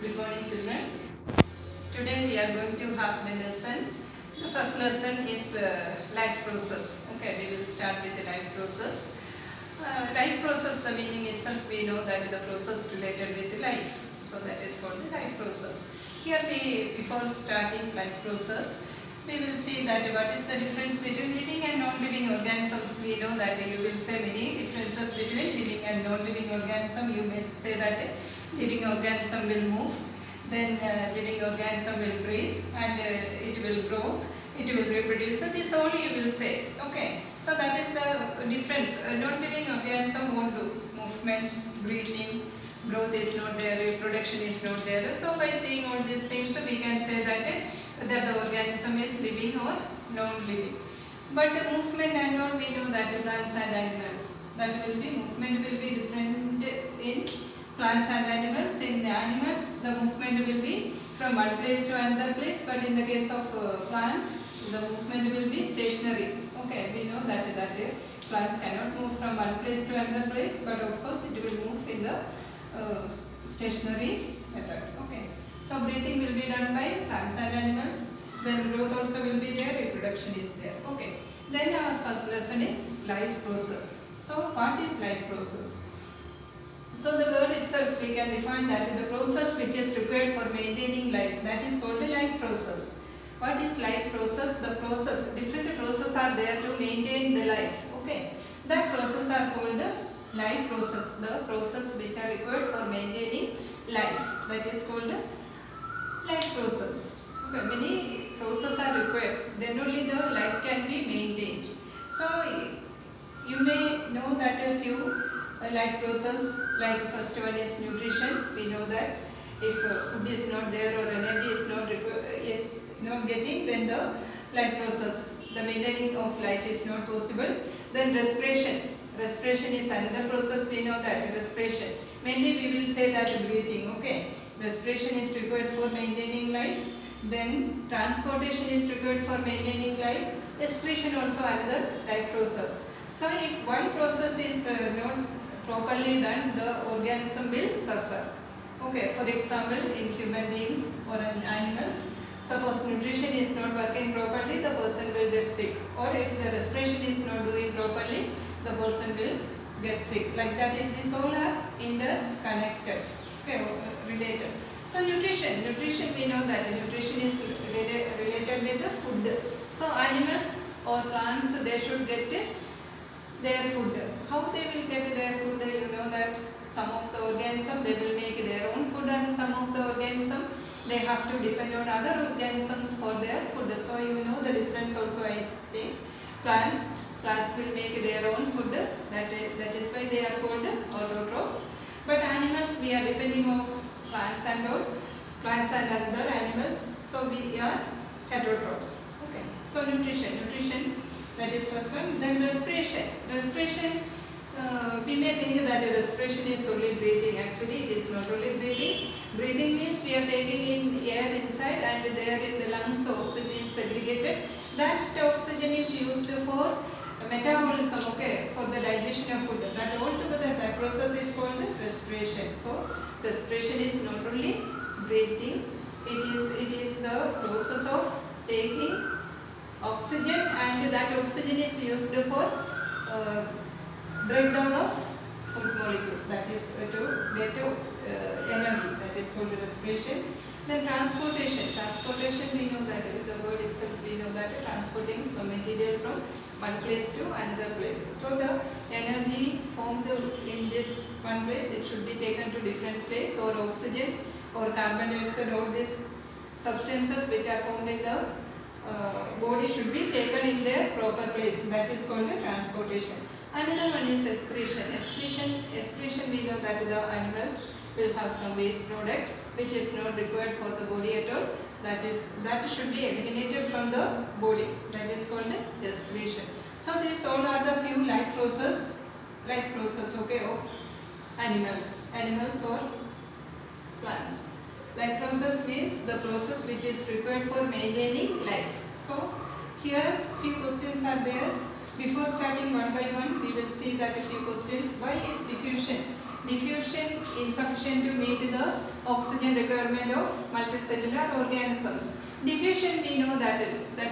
Good morning, children. Today we are going to have the lesson. The first lesson is life process. Okay, we will start with the life process. Life process, the meaning itself, we know that the process related with life. So that is called the life process. Here before starting life process, we will see that what is the difference between living and non-living organisms. We know that you will say many differences between living and non-living organism. You may say that living organism will move, then living organism will breathe, and it will grow, it will reproduce. So this all you will say. Okay. So that is the difference. Non-living organism won't do movement, breathing, growth is not there, reproduction is not there. So by seeing all these things, we can say that whether the organism is living or non-living. But movement and all, we know that plants and animals, that will be movement will be different in plants and animals. In the animals, the movement will be from one place to another place, but in the case of plants, the movement will be stationary. Okay, we know that plants cannot move from one place to another place, but of course it will move in the stationary method. Okay, so breathing will be done by plants and animals. Then growth also will be there, reproduction is there. Okay, then our first lesson is life process. So what is life process? So the word itself, we can define that the process which is required for maintaining life, that is called a life process. What is life process? The process, different processes are there to maintain the life. Okay, that process are called the life process. The process which are required for maintaining life, that is called the life process. Okay, many processes are required, then only the life can be maintained. So you may know that a few life process, like first one is nutrition. We know that if food is not there or energy is not getting, then the life process, the maintaining of life is not possible. Then respiration. Respiration is another process. We know that respiration. Mainly we will say that breathing. Okay, respiration is required for maintaining life. Then transportation is required for maintaining life. Excretion also another life process. So if one process is not properly done, the organism will suffer. Okay, for example, in human beings or in animals, suppose nutrition is not working properly, the person will get sick. Or if the respiration is not doing properly, the person will get sick. Like that, these all are interconnected, okay, related. So nutrition we know that nutrition is related with the food. So animals or plants, they should get their food. How they will get their food? You know that some of the organisms, they will make their own food, and some of the organisms, they have to depend on other organisms for their food. So you know the difference also, I think. Plants will make their own food. That is why they are called autotrophs. But animals, we are depending on plants and other animals. So we are heterotrophs. Okay. So nutrition. That is first one. Then respiration. We may think that respiration is only breathing. Actually, it is not only breathing. Breathing means we are taking in air inside, and there in the lungs oxygen is segregated. That oxygen is used for metabolism, okay, for the digestion of food. That altogether, that process is called respiration. So respiration is not only breathing, it is the process of taking oxygen, and that oxygen is used for breakdown of food molecule, that is to get energy, that is called respiration. Then transportation, we know that the word itself, we know that transporting some material from one place to another place. So the energy formed in this one place, it should be taken to different place, or oxygen or carbon dioxide, all these substances which are formed in the body should be taken in their proper place. That is called a transportation. Another one is excretion. Excretion, we know that the animals will have some waste product which is not required for the body at all. That should be eliminated from the body. That is called excretion. So these all are the few life process, okay, of animals or plants. Life process means the process which is required for maintaining life. So here few questions are there. Before starting one by one, we will see that a few questions. Why is diffusion? Diffusion insufficient to meet the oxygen requirement of multicellular organisms. Diffusion, we know that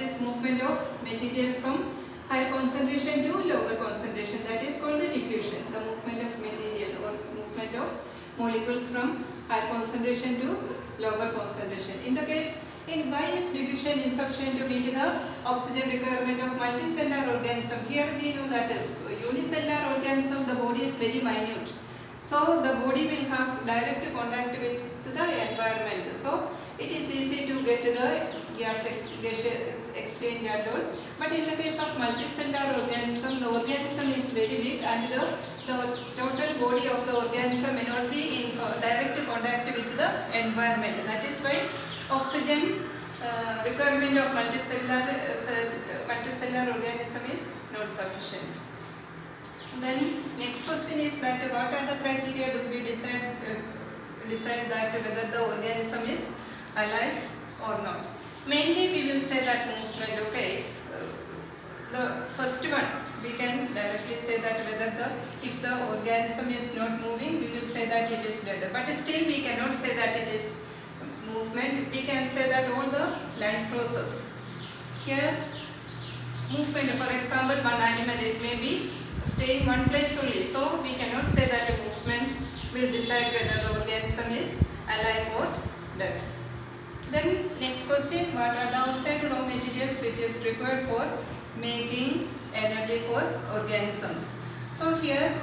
is movement of material from higher concentration to lower concentration. That is called diffusion. The movement of material or movement of molecules from higher concentration to lower concentration. In the case, why is diffusion insufficient to meet the oxygen requirement of multicellular organism? Here we know that unicellular organism, the body is very minute. So the body will have direct contact with the environment. So it is easy to get the gas exchange and all. But in the case of multicellular organism, the organism is very big and the total body of the organism may not be in direct contact with the environment. That is why oxygen requirement of multicellular organism is not sufficient. Then next question is that what are the criteria to be decide that whether the organism is alive or not. Mainly we will say that movement. Okay, the first one we can directly say that whether if the organism is not moving, we will say that it is dead. But still we cannot say that it is movement. We can say that all the life process. Here movement, for example, one animal, it may be stay in one place only. So we cannot say that a movement will decide whether the organism is alive or dead. Then next question, what are the outside raw materials which is required for making energy for organisms? So here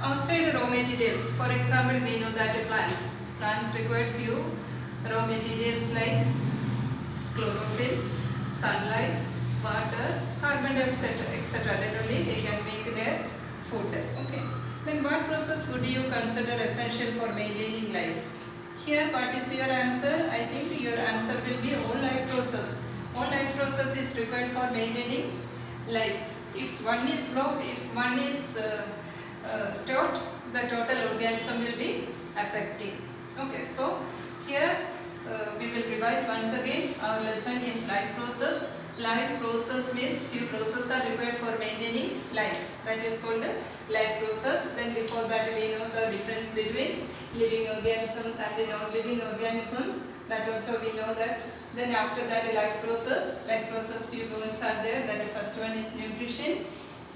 outside raw materials, for example, we know that plants require few raw materials like chlorophyll, sunlight, water, carbon dioxide, etc. Then only they can make their food. Okay. Then what process would you consider essential for maintaining life? Here, what is your answer? I think your answer will be all life process. All life process is required for maintaining life. If one is blocked, if one is stopped, the total organism will be affecting. Okay. So here we will revise once again. Our lesson is life process. Life process means few processes are required for maintaining life. That is called life process. Then before that we know the difference between living organisms and the non-living organisms. That also we know that. Then after that life process few points are there. That the first one is nutrition.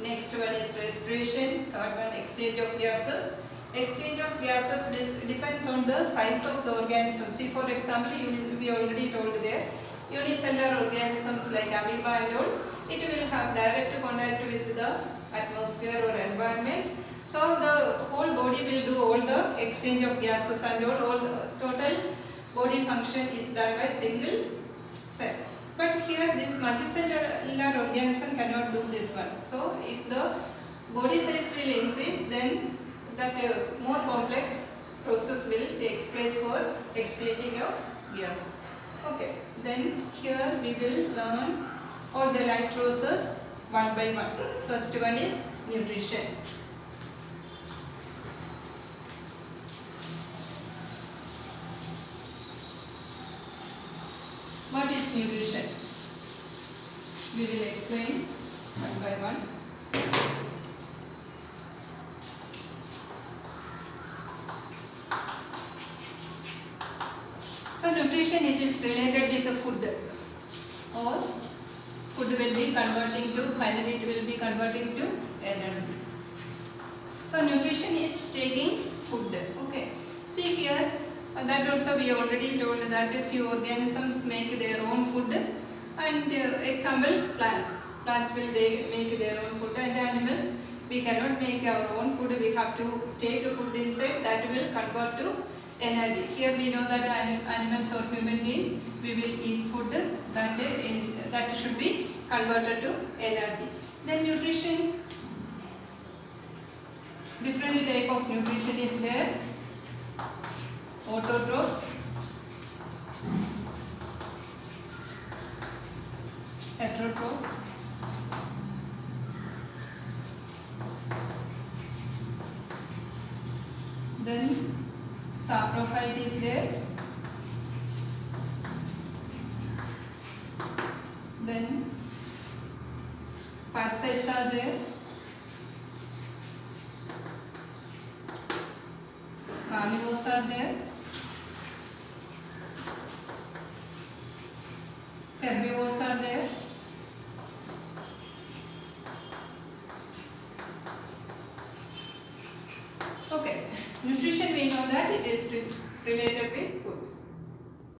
Next one is respiration. Third one exchange of gases. Exchange of gases, this depends on the size of the organism. See, for example, we already told there, unicellular organisms like amoeba and all, it will have direct contact with the atmosphere or environment. So the whole body will do all the exchange of gases and all the total body function is done by single cell. But here this multicellular organism cannot do this one. So if the body size will increase, then that more complex process will take place for exchanging of gas. Okay, then here we will learn all the life process one by one. First one is nutrition. What is nutrition? We will explain one by one. So nutrition, it is related with the food, or food will be converting to, finally it will be converting to energy. So nutrition is taking food. Okay. See here, that also we already told that a few organisms make their own food, and example plants. Plants will they make their own food, and animals, we cannot make our own food. We have to take food inside that will convert to energy. Here we know that animals or human beings, we will eat food that should be converted to energy. Then nutrition, different type of nutrition is there. Autotrophs, heterotrophs, then saprophyte is there, then parasites are there, are there. Herbivores are there. Okay, nutrition we know that it is related with food.